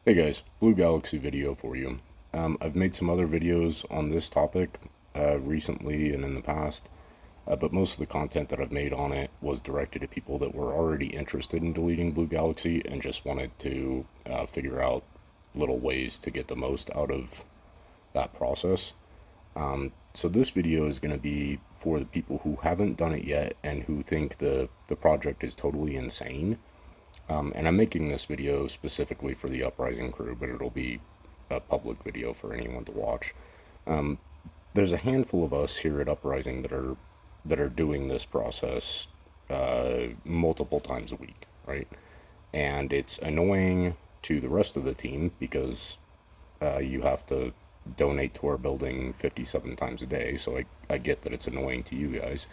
Hey guys, Blue Galaxy video for you. I've made some other videos on this topic recently and in the past, but most of the content that I've made on it was directed to people that were already interested in deleting Blue Galaxy and just wanted to figure out little ways to get the most out of that process. So this video is going to be for the people who haven't done it yet and who think the project is totally insane. And I'm making this video specifically for the Uprising crew, but it'll be a public video for anyone to watch. There's a handful of us here at Uprising that are doing this process multiple times a week, right? And it's annoying to the rest of the team because you have to donate to our building 57 times a day. So I get that it's annoying to you guys,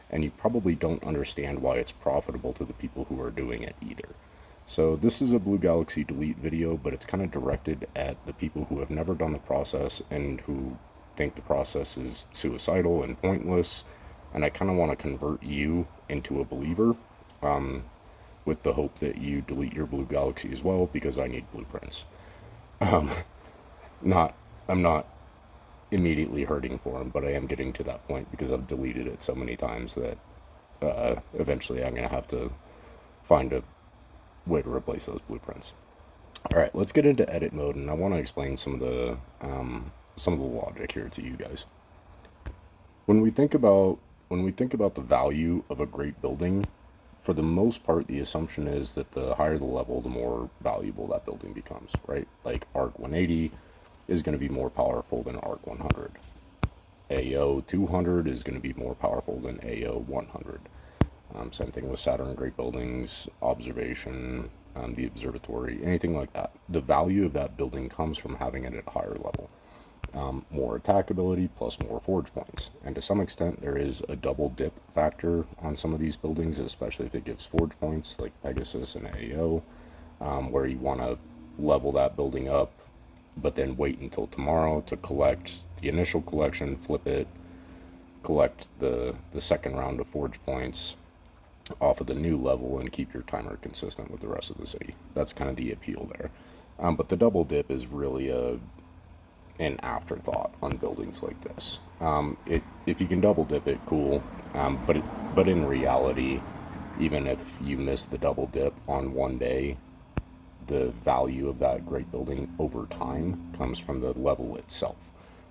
and you probably don't understand why it's profitable to the people who are doing it either. So this is a Blue Galaxy delete video, but it's kind of directed at the people who have never done the process and who think the process is suicidal and pointless. And I kind of want to convert you into a believer, um, with the hope that you delete your Blue Galaxy as well, because I need blueprints. Um, not, I'm not immediately hurting for him, but I am getting to that point because I've deleted it so many times that eventually I'm going to have to find a way to replace those blueprints. All right, let's get into edit mode, and I want to explain some of the logic here to you guys. When we think about the value of a great building, for the most part, the assumption is that the higher the level, the more valuable that building becomes, right? Like Arc 180 is going to be more powerful than Arc 100. AO 200 is going to be more powerful than AO 100. Same thing with Saturn Great Buildings, Observation, the Observatory, anything like that. The value of that building comes from having it at a higher level. More attack ability plus more forge points. And to some extent, there is a double dip factor on some of these buildings, especially if it gives forge points, like Pegasus and AO, where you want to level that building up, but then wait until tomorrow to collect the initial collection, flip it, collect the second round of forge points off of the new level, and keep your timer consistent with the rest of the city. That's kind of the appeal there. But the double dip is really an afterthought on buildings like this. If you can double dip it, cool. But in reality, even if you miss the double dip on one day, the value of that great building over time comes from the level itself.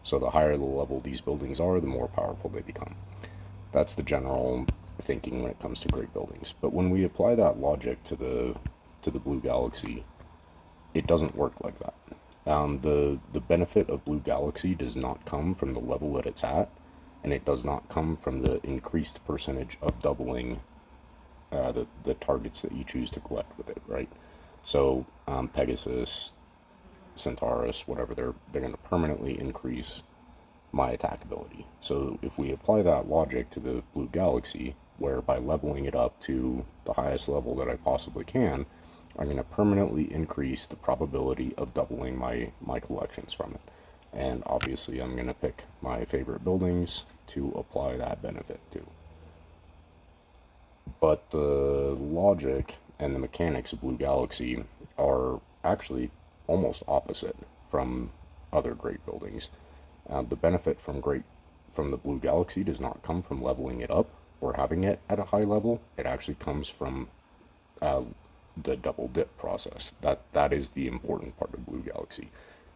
So the higher the level these buildings are, the more powerful they become. That's the general thinking when it comes to great buildings. But when we apply that logic to the Blue Galaxy, it doesn't work like that. The benefit of Blue Galaxy does not come from the level that it's at, and it does not come from the increased percentage of doubling the targets that you choose to collect with it, right? So Pegasus, Centaurus, whatever, they're going to permanently increase my attack ability. So if we apply that logic to the Blue Galaxy, where by leveling it up to the highest level that I possibly can, I'm going to permanently increase the probability of doubling my collections from it. And obviously I'm going to pick my favorite buildings to apply that benefit to. But the logic and the mechanics of Blue Galaxy are actually almost opposite from other great buildings. The benefit from the Blue Galaxy does not come from leveling it up or having it at a high level. It actually comes from the double dip process. That is the important part of Blue Galaxy,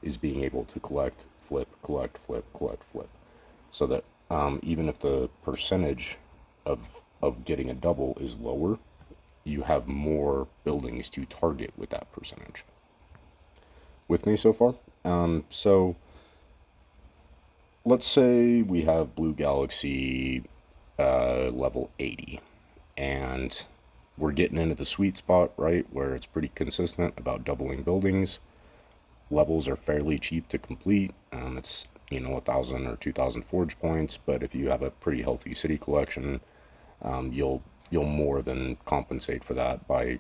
is being able to collect, flip, collect, flip, collect, flip, so that even if the percentage of getting a double is lower, you have more buildings to target with that percentage. With me so far? So let's say we have Blue Galaxy level 80, and we're getting into the sweet spot, right, where it's pretty consistent about doubling buildings. Levels are fairly cheap to complete. It's 1,000 or 2,000 forge points, but if you have a pretty healthy city collection, you'll more than compensate for that by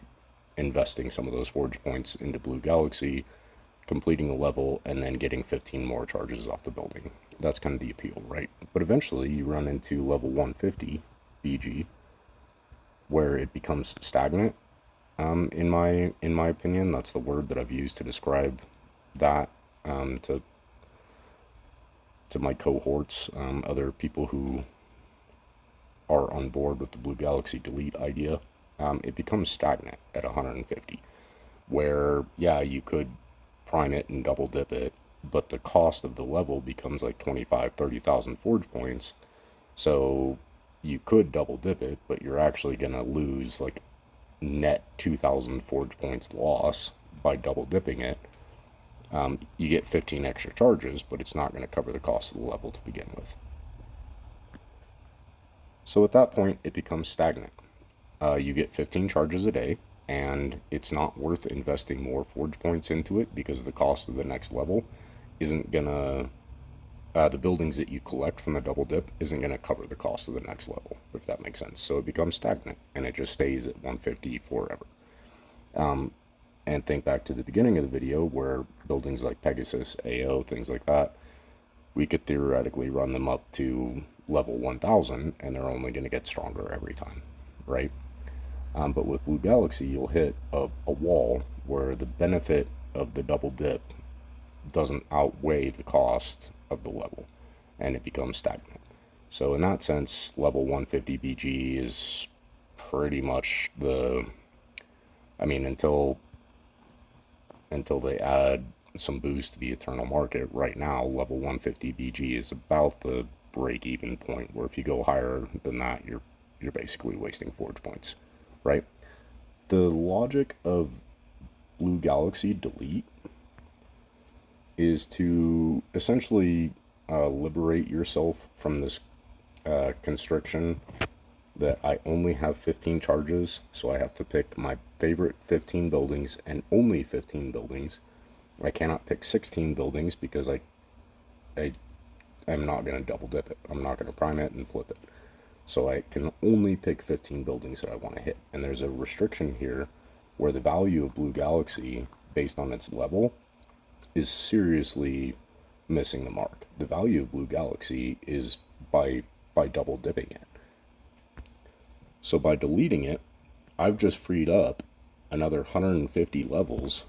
investing some of those forge points into Blue Galaxy, completing a level, and then getting 15 more charges off the building. That's kind of the appeal, right? But eventually you run into level 150 BG, where it becomes stagnant, In my opinion, that's the word that I've used to describe that, to my cohorts, other people who are on board with the Blue Galaxy delete idea. It becomes stagnant at 150, where, yeah, you could prime it and double dip it, but the cost of the level becomes like 25, 30,000 forge points. So you could double dip it, but you're actually going to lose like net 2,000 forge points loss by double dipping it. You get 15 extra charges, but it's not going to cover the cost of the level to begin with. So at that point, it becomes stagnant. You get 15 charges a day, and it's not worth investing more forge points into it because the cost of the next level isn't gonna, the buildings that you collect from the double dip isn't gonna cover the cost of the next level, if that makes sense. So it becomes stagnant, and it just stays at 150 forever. And think back to the beginning of the video where buildings like Pegasus, AO, things like that, we could theoretically run them up to level 1000 and they're only going to get stronger every time, right? But with Blue Galaxy, you'll hit a wall where the benefit of the double dip doesn't outweigh the cost of the level, and it becomes stagnant. So in that sense, level 150 BG is pretty much the, I mean, until they add some boost to the Eternal Market, right now level 150 BG is about the break-even point, where if you go higher than that, you're basically wasting forge points, right? The logic of Blue Galaxy delete is to essentially liberate yourself from this constriction that I only have 15 charges, so I have to pick my favorite 15 buildings and only 15 buildings. I cannot pick 16 buildings because I'm not going to double dip it. I'm not going to prime it and flip it. So I can only pick 15 buildings that I want to hit. And there's a restriction here where the value of Blue Galaxy, based on its level, is seriously missing the mark. The value of Blue Galaxy is by double dipping it. So by deleting it, I've just freed up another 150 levels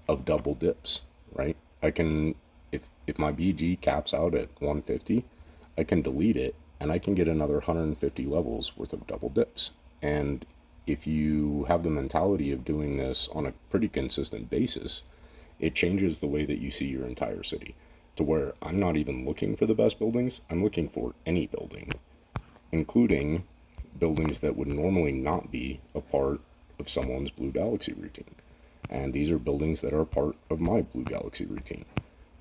of double dips, right? I can, if my BG caps out at 150, I can delete it and I can get another 150 levels worth of double dips. And if you have the mentality of doing this on a pretty consistent basis, it changes the way that you see your entire city, to where I'm not even looking for the best buildings, I'm looking for any building, including buildings that would normally not be a part of someone's Blue Galaxy routine. And these are buildings that are part of my Blue Galaxy routine.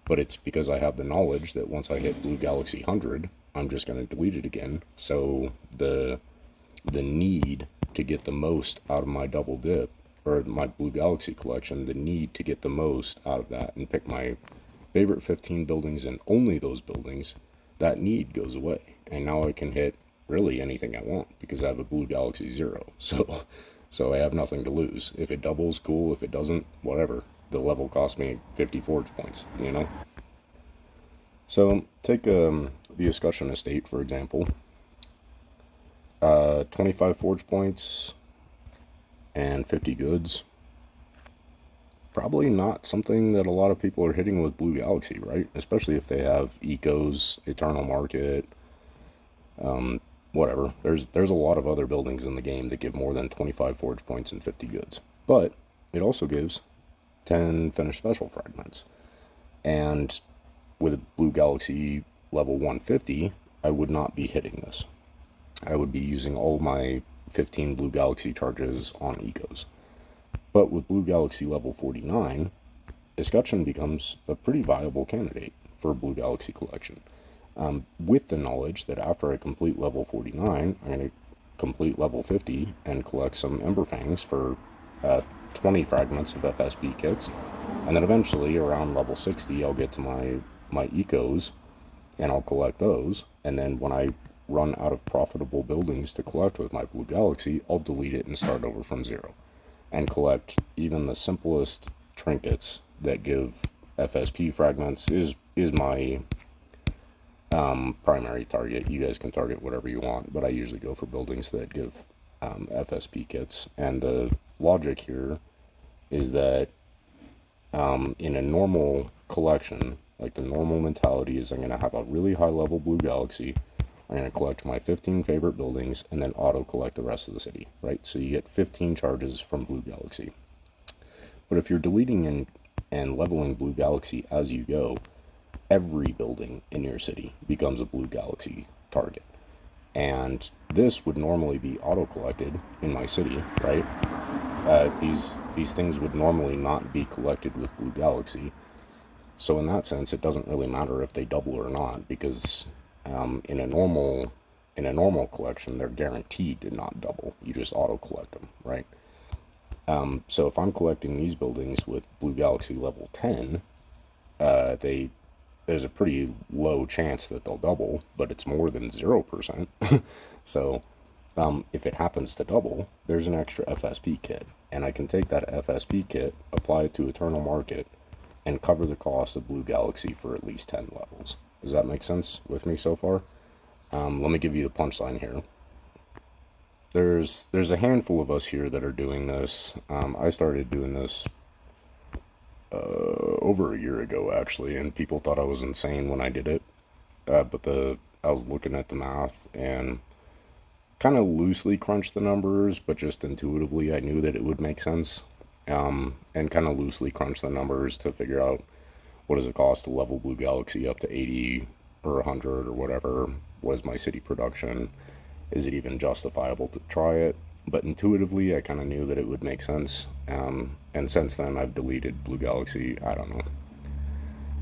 But it's because I have the knowledge that once I hit Blue Galaxy 100, I'm just going to delete it again. So the need to get the most out of my double dip, or my Blue Galaxy collection, the need to get the most out of that and pick my favorite 15 buildings and only those buildings, that need goes away. And now I can hit really anything I want because I have a Blue Galaxy 0. So I have nothing to lose. If it doubles, cool. If it doesn't, whatever. The level cost me 50 forge points, you know? So take the Escutcheon Estate, for example. 25 forge points and 50 goods. Probably not something that a lot of people are hitting with Blue Galaxy, right? Especially if they have Ecos, Eternal Market, whatever. There's a lot of other buildings in the game that give more than 25 forge points and 50 goods. But it also gives 10 finished special fragments. And with Blue Galaxy level 150, I would not be hitting this. I would be using all my 15 Blue Galaxy charges on Ecos. But with Blue Galaxy level 49, Escutcheon becomes a pretty viable candidate for a Blue Galaxy collection. With the knowledge that after I complete level 49, I'm going to complete level 50 and collect some Ember Fangs for 20 fragments of FSB kits. And then eventually, around level 60, I'll get to my Ecos, and I'll collect those. And then when I run out of profitable buildings to collect with my Blue Galaxy, I'll delete it and start over from zero. And collect even the simplest trinkets that give FSP fragments is my primary target. You guys can target whatever you want, but I usually go for buildings that give FSP kits. And the logic here is that in a normal collection, like the normal mentality is I'm going to have a really high level blue galaxy. I'm going to collect my 15 favorite buildings and then auto collect the rest of the city, right? So you get 15 charges from blue galaxy. But if you're deleting and leveling blue galaxy as you go, every building in your city becomes a blue galaxy target. And this would normally be auto collected in my city, right? These things would normally not be collected with blue galaxy. So in that sense, it doesn't really matter if they double or not, because in a normal collection, they're guaranteed to not double. You just auto collect them, right? So if I'm collecting these buildings with blue galaxy level 10, there's a pretty low chance that they'll double, but it's more than 0%. So if it happens to double, there's an extra FSP kit, and I can take that FSP kit, apply it to Eternal Market, and cover the cost of blue galaxy for at least 10 levels. Does that make sense with me so far? Let me give you the punchline here. There's a handful of us here that are doing this. I started doing this over a year ago, actually, and people thought I was insane when I did it. But I was looking at the math and kind of loosely crunched the numbers, but just intuitively I knew that it would make sense. And kind of loosely crunched the numbers to figure out what does it cost to level blue galaxy up to 80 or 100 or whatever. What is my city production? Is it even justifiable to try it? But intuitively, I kind of knew that it would make sense. And since then, I've deleted blue galaxy, I don't know,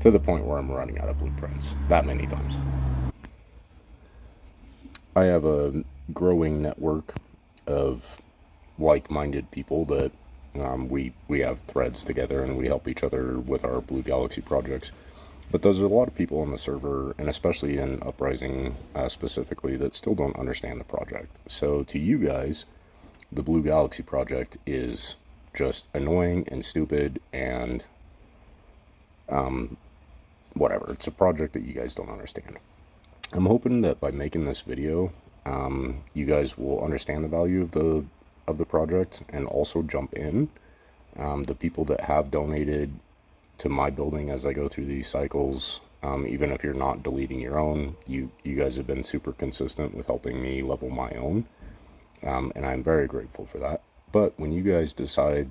to the point where I'm running out of blueprints that many times. I have a growing network of like-minded people that we have threads together and we help each other with our blue galaxy projects. But there's a lot of people on the server, and especially in Uprising specifically, that still don't understand the project. So to you guys, the Blue Galaxy project is just annoying and stupid and whatever. It's a project that you guys don't understand. I'm hoping that by making this video, you guys will understand the value of the project and also jump in. The people that have donated to my building as I go through these cycles, even if you're not deleting your own, you guys have been super consistent with helping me level my own, and I'm very grateful for that. But when you guys decide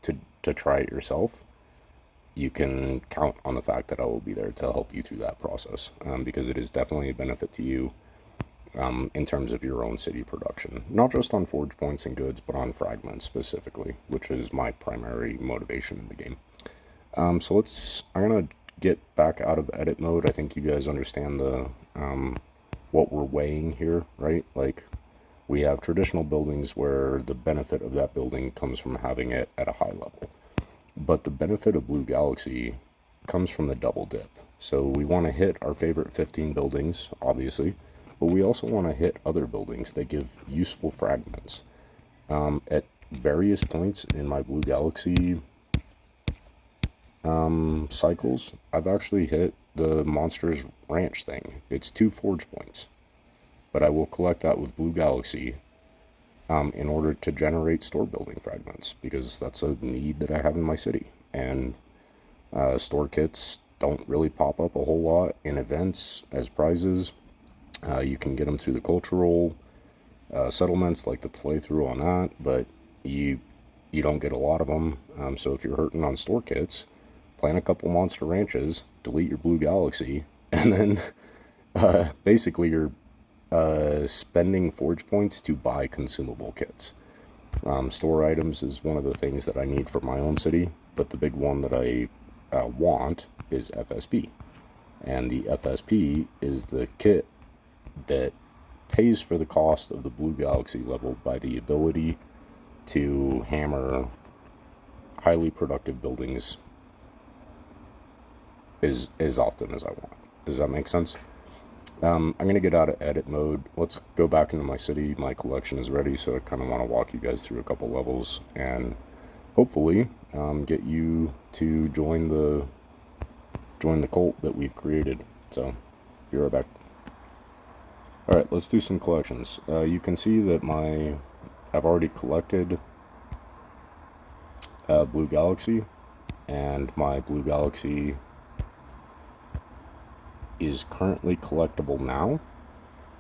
to try it yourself, you can count on the fact that I will be there to help you through that process, because it is definitely a benefit to you in terms of your own city production, not just on forge points and goods, but on fragments specifically, which is my primary motivation in the game. So I'm gonna get back out of edit mode. I think you guys understand the what we're weighing here, right? Like, we have traditional buildings where the benefit of that building comes from having it at a high level, but the benefit of Blue Galaxy comes from the double dip. So we want to hit our favorite 15 buildings, obviously, but we also want to hit other buildings that give useful fragments. At various points in my Blue Galaxy cycles, I've actually hit the Monsters Ranch thing. It's 2 forge points, but I will collect that with Blue Galaxy in order to generate store building fragments, because that's a need that I have in my city. And store kits don't really pop up a whole lot in events as prizes. You can get them through the cultural settlements, like the playthrough on that, but you don't get a lot of them. So if you're hurting on store kits, plant a couple monster ranches, delete your Blue Galaxy, and then basically you're spending forge points to buy consumable kits. Store items is one of the things that I need for my own city, but the big one that I want is FSP. And the FSP is the kit that pays for the cost of the Blue Galaxy level by the ability to hammer highly productive buildings as often as I want. Does that make sense? I'm going to get out of edit mode. Let's go back into my city. My collection is ready, so I kind of want to walk you guys through a couple levels and hopefully get you to join the cult that we've created. So, be right back. Alright, let's do some collections. You can see that I've already collected Blue Galaxy, and my Blue Galaxy is currently collectible now.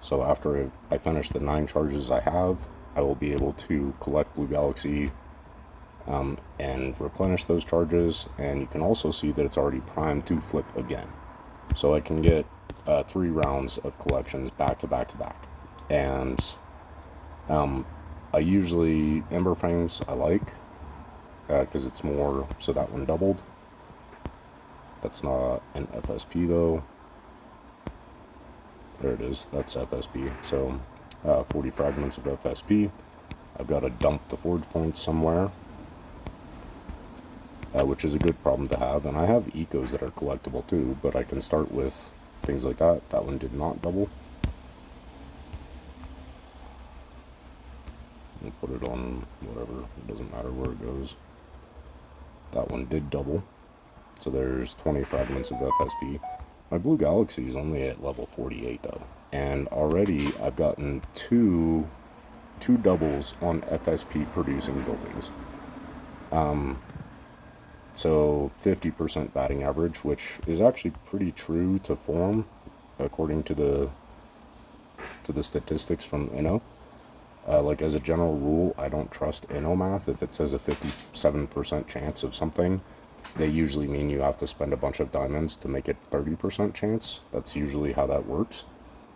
So after I finish the 9 charges I have, I will be able to collect Blue Galaxy and replenish those charges, and you can also see that it's already primed to flip again. So I can get 3 rounds of collections back to back to back. And I usually, Ember Fangs I like, because it's more, so that one doubled. That's not an FSP though. There it is, that's FSP. So 40 fragments of FSP. I've got to dump the forge points somewhere, which is a good problem to have. And I have ecos that are collectible too, but I can start with things like that. That one did not double. I'll put it on whatever, it doesn't matter where it goes. That one did double. So there's 20 fragments of FSP. My Blue Galaxy is only at level 48 though. And already I've gotten two doubles on FSP producing buildings. So 50% batting average, which is actually pretty true to form according to the statistics from Inno. Like as a general rule, I don't trust Inno math. If it says a 57% chance of something, they usually mean you have to spend a bunch of diamonds to make it 30% chance. That's usually how that works.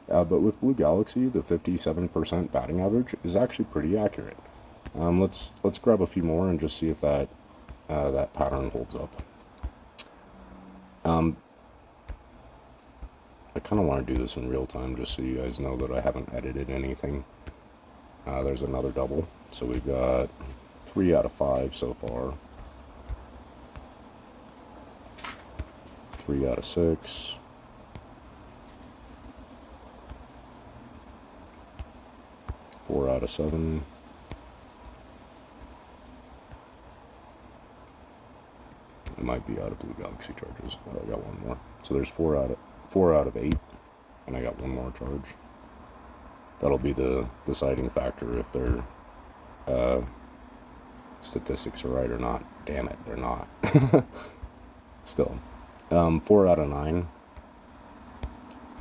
But with Blue Galaxy, the 57% batting average is actually pretty accurate. Let's grab a few more and just see if that that pattern holds up. I kind of want to do this in real time just so you guys know that I haven't edited anything. There's another double, so we've got 3 out of 5 so far. 3 out of 6. 4 out of 7. I might be out of Blue Galaxy charges. I got one more. So there's 4 out of 8, and I got one more charge. That'll be the deciding factor if their statistics are right or not. Damn it, they're not. Still, 4 out of 9.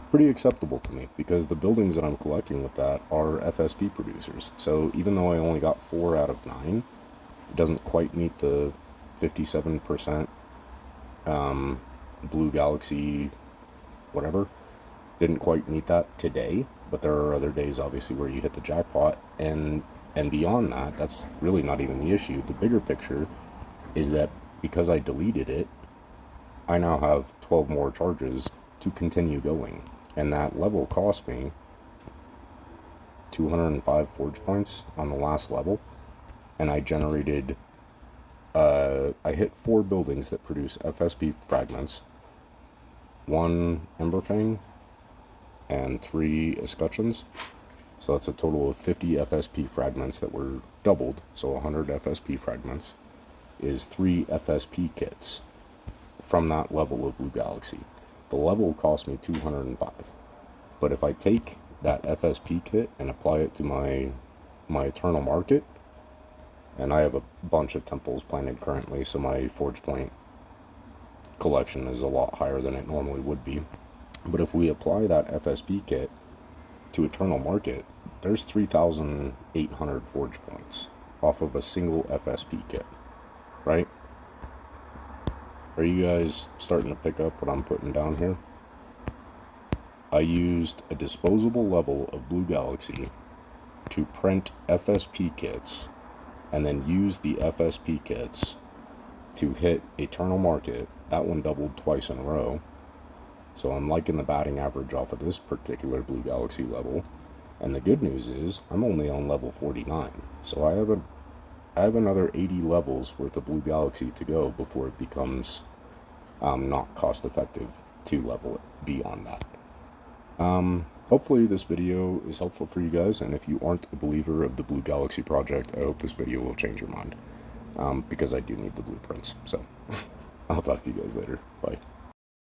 Pretty acceptable to me, because the buildings that I'm collecting with that are FSP producers. So even though I only got 4 out of 9, it doesn't quite meet the 57% Blue Galaxy whatever. Didn't quite meet that today, but there are other days obviously where you hit the jackpot, and beyond that, that's really not even the issue. The bigger picture is that because I deleted it, I now have 12 more charges to continue going, and that level cost me 205 forge points on the last level, and I generated I hit 4 buildings that produce FSP fragments, 1 Ember Fang, and 3 escutcheons. So that's a total of 50 FSP fragments that were doubled. So 100 FSP fragments is 3 FSP kits from that level of Blue Galaxy. The level cost me 205. But if I take that FSP kit and apply it to my Eternal Market, and I have a bunch of temples planted currently, so my forge point collection is a lot higher than it normally would be. But if we apply that FSP kit to Eternal Market, there's 3,800 forge points off of a single FSP kit, right? Are you guys starting to pick up what I'm putting down here? I used a disposable level of Blue Galaxy to print FSP kits, and then use the FSP kits to hit Eternal Market. That one doubled twice in a row. So I'm liking the batting average off of this particular Blue Galaxy level. And the good news is I'm only on level 49. So I have another 80 levels worth of Blue Galaxy to go before it becomes not cost effective to level it beyond that. Hopefully this video is helpful for you guys, and if you aren't a believer of the Blue Galaxy project, I hope this video will change your mind, because I do need the blueprints. So I'll talk to you guys later. Bye.